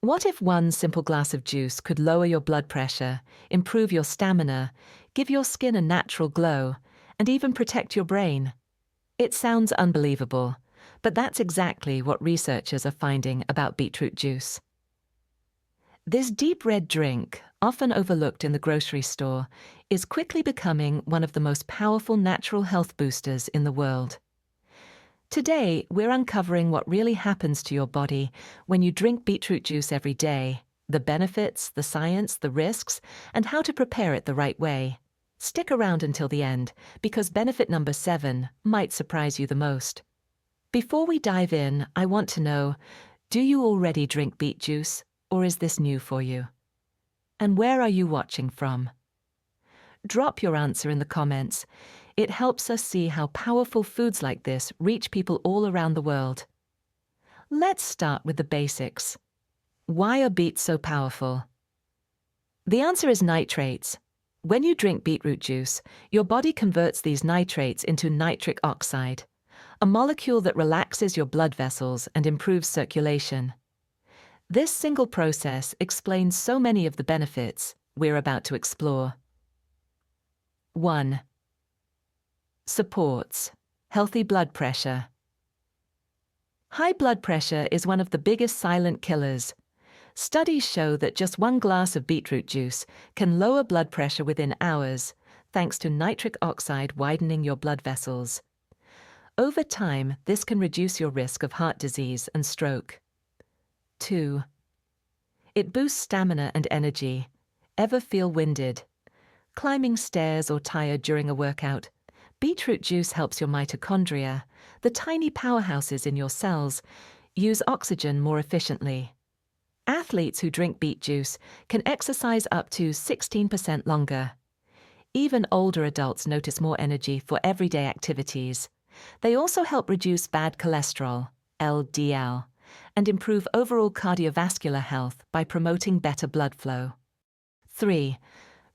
What if one simple glass of juice could lower your blood pressure, improve your stamina, give your skin a natural glow, and even protect your brain? It sounds unbelievable, but that's exactly what researchers are finding about beetroot juice. This deep red drink, often overlooked in the grocery store, is quickly becoming one of the most powerful natural health boosters in the world. Today, we're uncovering what really happens to your body when you drink beetroot juice every day, the benefits, the science, the risks, and how to prepare it the right way. Stick around until the end, because benefit number 7 might surprise you the most. Before we dive in, I want to know, do you already drink beet juice, or is this new for you? And where are you watching from? Drop your answer in the comments. It helps us see how powerful foods like this reach people all around the world. Let's start with the basics. Why are beets so powerful? The answer is nitrates. When you drink beetroot juice, your body converts these nitrates into nitric oxide, a molecule that relaxes your blood vessels and improves circulation. This single process explains so many of the benefits we're about to explore. 1. Supports healthy blood pressure. High blood pressure is one of the biggest silent killers. Studies show that just one glass of beetroot juice can lower blood pressure within hours, thanks to nitric oxide widening your blood vessels. Over time, this can reduce your risk of heart disease and stroke. 2. It boosts stamina and energy. Ever feel winded? Climbing stairs or tired during a workout? Beetroot juice helps your mitochondria, the tiny powerhouses in your cells, use oxygen more efficiently. Athletes who drink beet juice can exercise up to 16% longer. Even older adults notice more energy for everyday activities. They also help reduce bad cholesterol, LDL, and improve overall cardiovascular health by promoting better blood flow. 3.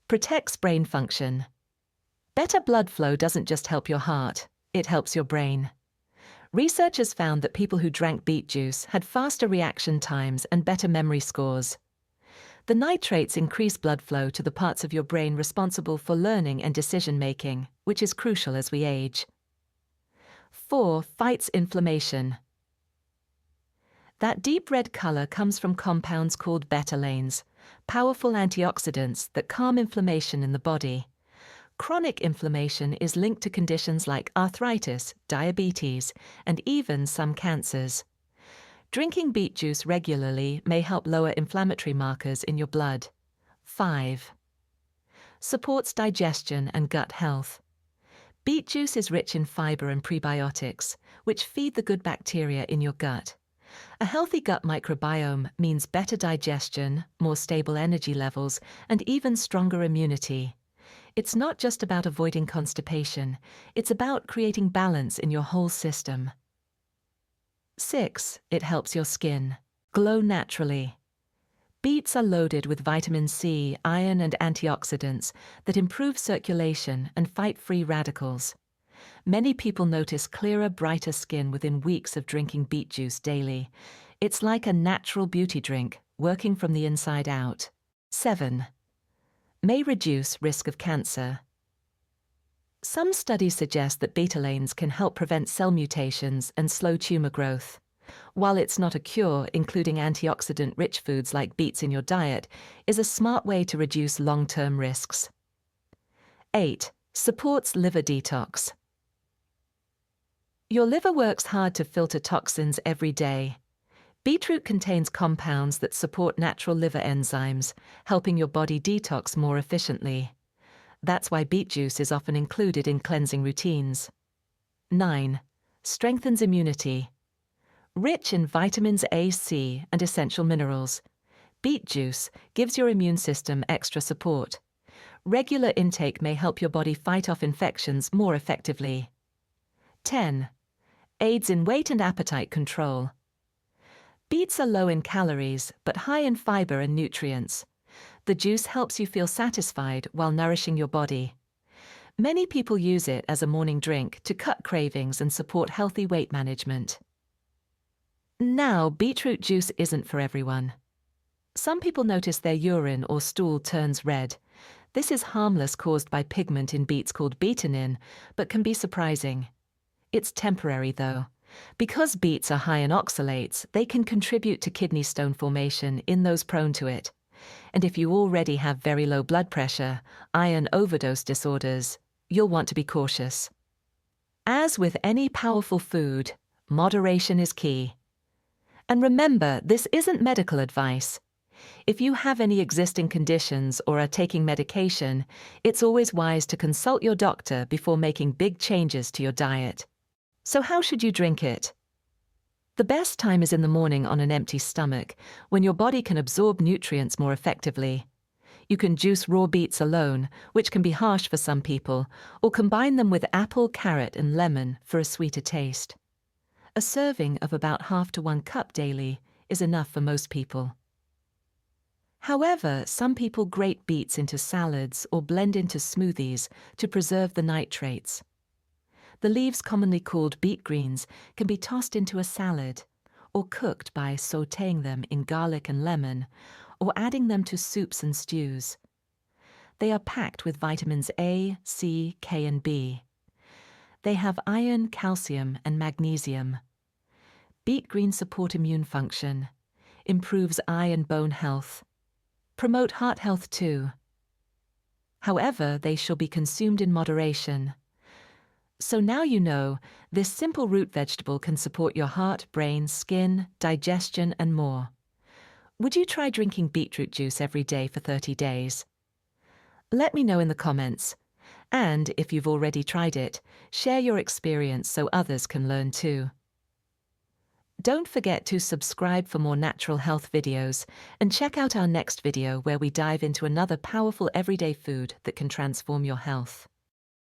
Protects brain function. Better blood flow doesn't just help your heart, it helps your brain. Researchers found that people who drank beet juice had faster reaction times and better memory scores. The nitrates increase blood flow to the parts of your brain responsible for learning and decision-making, which is crucial as we age. 4. Fights inflammation. That deep red color comes from compounds called betalains, powerful antioxidants that calm inflammation in the body. Chronic inflammation is linked to conditions like arthritis, diabetes, and even some cancers. Drinking beet juice regularly may help lower inflammatory markers in your blood. 5. Supports digestion and gut health. Beet juice is rich in fiber and prebiotics, which feed the good bacteria in your gut. A healthy gut microbiome means better digestion, more stable energy levels, and even stronger immunity. It's not just about avoiding constipation, it's about creating balance in your whole system. 6. It helps your skin glow naturally. Beets are loaded with vitamin C, iron, and antioxidants that improve circulation and fight free radicals. Many people notice clearer, brighter skin within weeks of drinking beet juice daily. It's like a natural beauty drink, working from the inside out. 7. May reduce risk of cancer. Some studies suggest that betalains can help prevent cell mutations and slow tumor growth. While it's not a cure, including antioxidant-rich foods like beets in your diet is a smart way to reduce long-term risks. 8. Supports liver detox. Your liver works hard to filter toxins every day. Beetroot contains compounds that support natural liver enzymes, helping your body detox more efficiently. That's why beet juice is often included in cleansing routines. 9. Strengthens immunity. Rich in vitamins A, C, and essential minerals, beet juice gives your immune system extra support. Regular intake may help your body fight off infections more effectively. 10. Aids in weight and appetite control. Beets are low in calories, but high in fiber and nutrients. The juice helps you feel satisfied while nourishing your body. Many people use it as a morning drink to cut cravings and support healthy weight management. Now, beetroot juice isn't for everyone. Some people notice their urine or stool turns red. This is harmless, caused by pigment in beets called betanin, but can be surprising. It's temporary though. Because beets are high in oxalates, they can contribute to kidney stone formation in those prone to it. And if you already have very low blood pressure, iron overdose disorders, you'll want to be cautious. As with any powerful food, moderation is key. And remember, this isn't medical advice. If you have any existing conditions or are taking medication, it's always wise to consult your doctor before making big changes to your diet. So how should you drink it? The best time is in the morning on an empty stomach, when your body can absorb nutrients more effectively. You can juice raw beets alone, which can be harsh for some people, or combine them with apple, carrot, and lemon for a sweeter taste. A serving of about 1/2 to 1 cup daily is enough for most people. However, some people grate beets into salads or blend into smoothies to preserve the nitrates. The leaves, commonly called beet greens, can be tossed into a salad or cooked by sautéing them in garlic and lemon or adding them to soups and stews. They are packed with vitamins A, C, K, and B. They have iron, calcium, and magnesium. Beet greens support immune function, improves eye and bone health, promote heart health too. However, they shall be consumed in moderation. So now you know, this simple root vegetable can support your heart, brain, skin, digestion, and more. Would you try drinking beetroot juice every day for 30 days? Let me know in the comments. And if you've already tried it, share your experience so others can learn too. Don't forget to subscribe for more natural health videos, and check out our next video where we dive into another powerful everyday food that can transform your health.